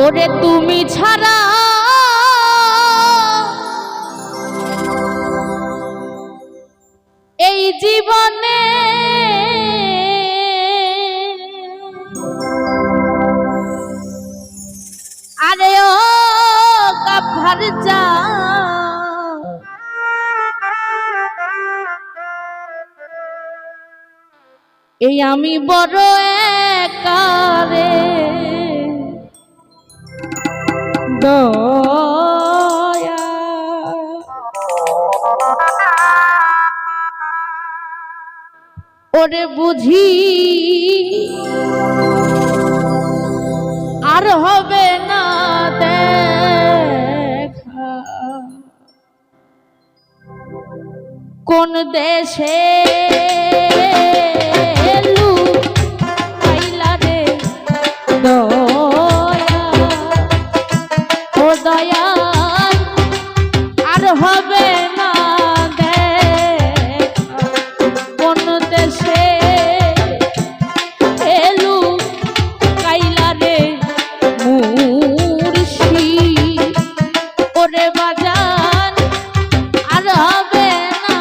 ওরে তুমি ছাড়া এই জীবনে আরে ও কাফার যা এই আমি বড় একারে দয়া ওরে বুঝি আর হবে না দেখা কোন দেশে লুকাইলা রে দয়া ও দয়া আর হবে না দেখা কোন দেশে লুকাইলা রে মুর্শিদ ওরে বাজান আর হবে না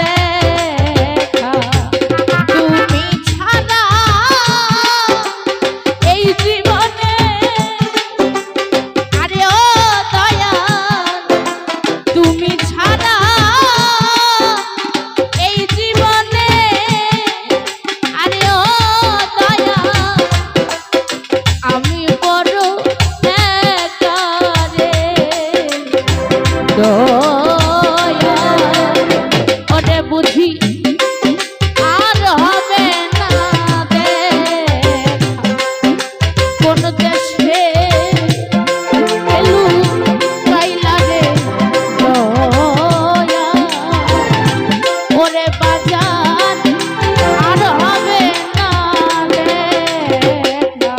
দেখা তুমি ছাড়া এই জীবনে আরে ও দয়া তুমি ছাড়া এই জীবনে আরে ও দয়া আমি বড় একারে দয়া ওরে বুঝি আর হবে না দেখা কোন দেশে লুকাইলা রে দয়া ওরে বাজান আর হবে না দেখা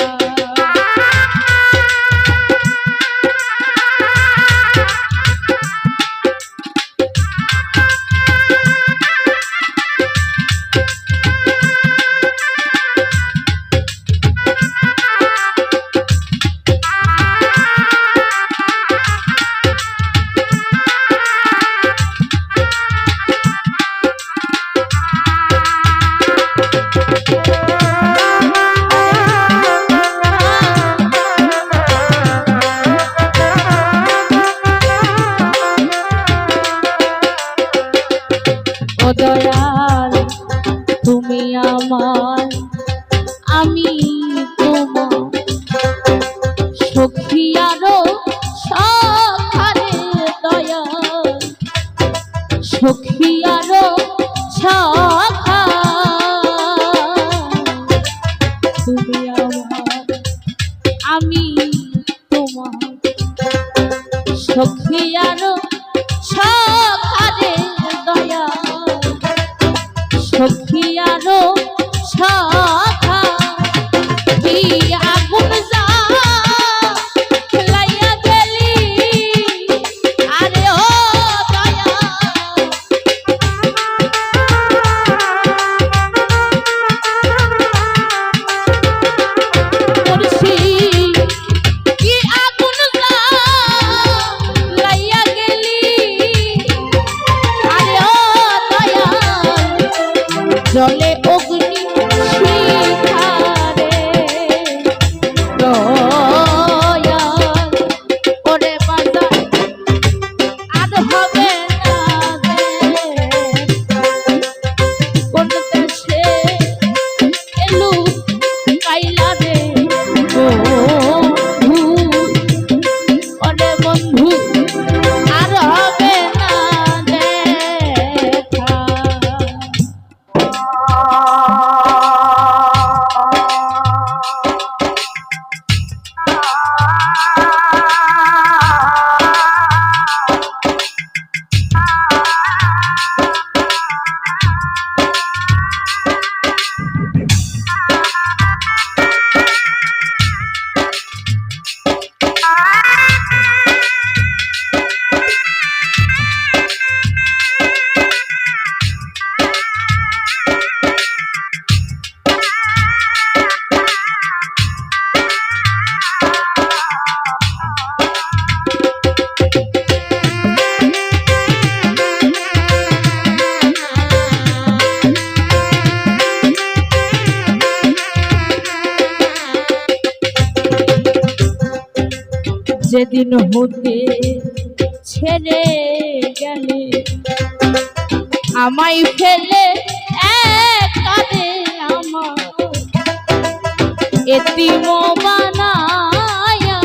ও দয়াল তুমি আমার আমি তোমার সখী আরো সখারে দয়াল সখী আরো সখা তুমি আমার আমি তোমার সখী আরো সখারে দয়াল সখী আরো সখা কি আগুন যা লাইয়া গেলি আরে ও দয়া মুর্শিদ কি আগুন যা লাইয়া গেলি যেদিন হতে ছেড়ে গেলে আমায় ফেলে একারে আমার এতিম বানায়া,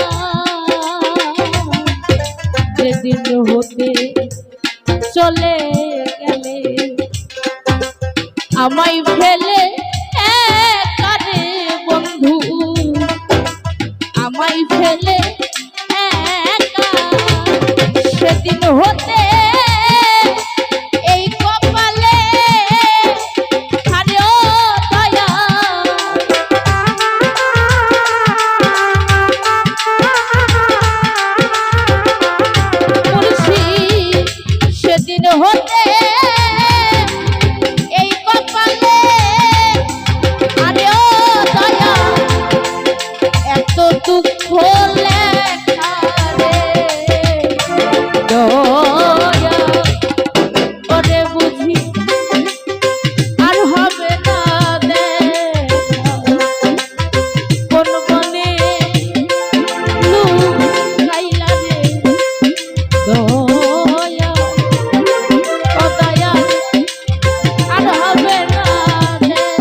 যেদিন হতে চলে গেলে আমায় ফেলে একারে বন্ধু, আমায় ফেলে একা, সেদিন হতে এই কপালে হারে ও দয়া, বলছি সেদিন হতে এই কপালে হারে ও দয়া, এত দুঃখ লেখা রে দয়া, ওরে বুঝি আর হবে না দেখা, কোন মনে লুকাইলা রে দয়া, ও দয়া আর হবে না দেখা।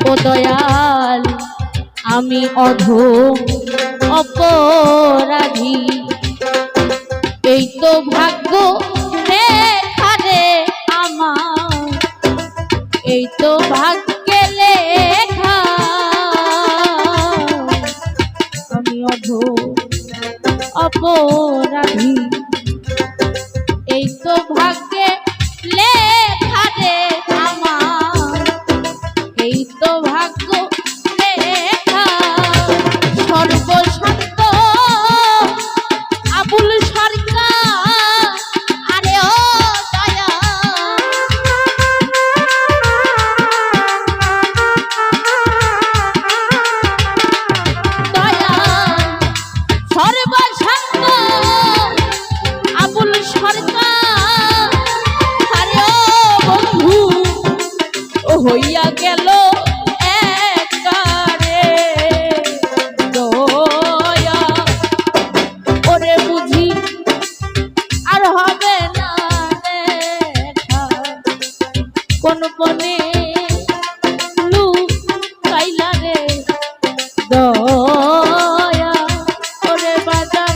ও দয়াল আমি অধম অপরাধী, এই তো ভাগ্য লেখা রে আমার, এই তো ভাগ্যে লেখা, আমি অধম অপরাধী, এই তো ভাগ্যে লেখা রে আমার, এই তো ভাগ্য লেখা। সর্বশান্ত আবুল সরকার আরে ও দয়া, দয়া সর্বশান্ত আবুল সরকার আরে ও বন্ধু, ও হইয়া গেল একারে দয়া, ওরে বুঝি আর হবে না দেখা, কোন কোনে লুকাইলা রে দয়া, ওরে বাজার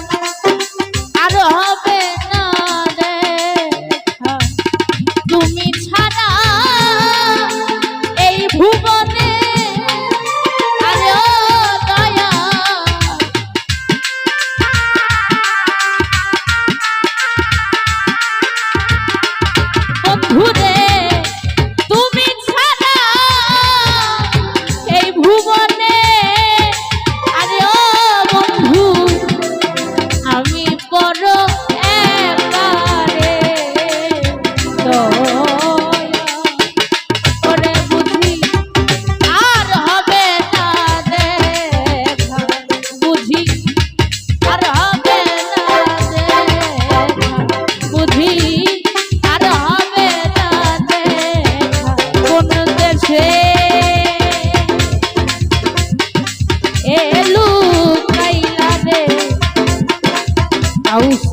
আর হবে না দেখা, তুমি ছাড়া এই ভুবনে আরে ও দয়া, বন্ধুরে তুমি ছাড়া এই ভুবনে আরে ও বন্ধু, আমি বড় একারে দয়া, ওরে বুঝি আর হবে না দেখা, বুঝি আর হবে না দেখা, বুঝি আর হবে না দেখা, কোন দেশে এলু কাইলা রে আউস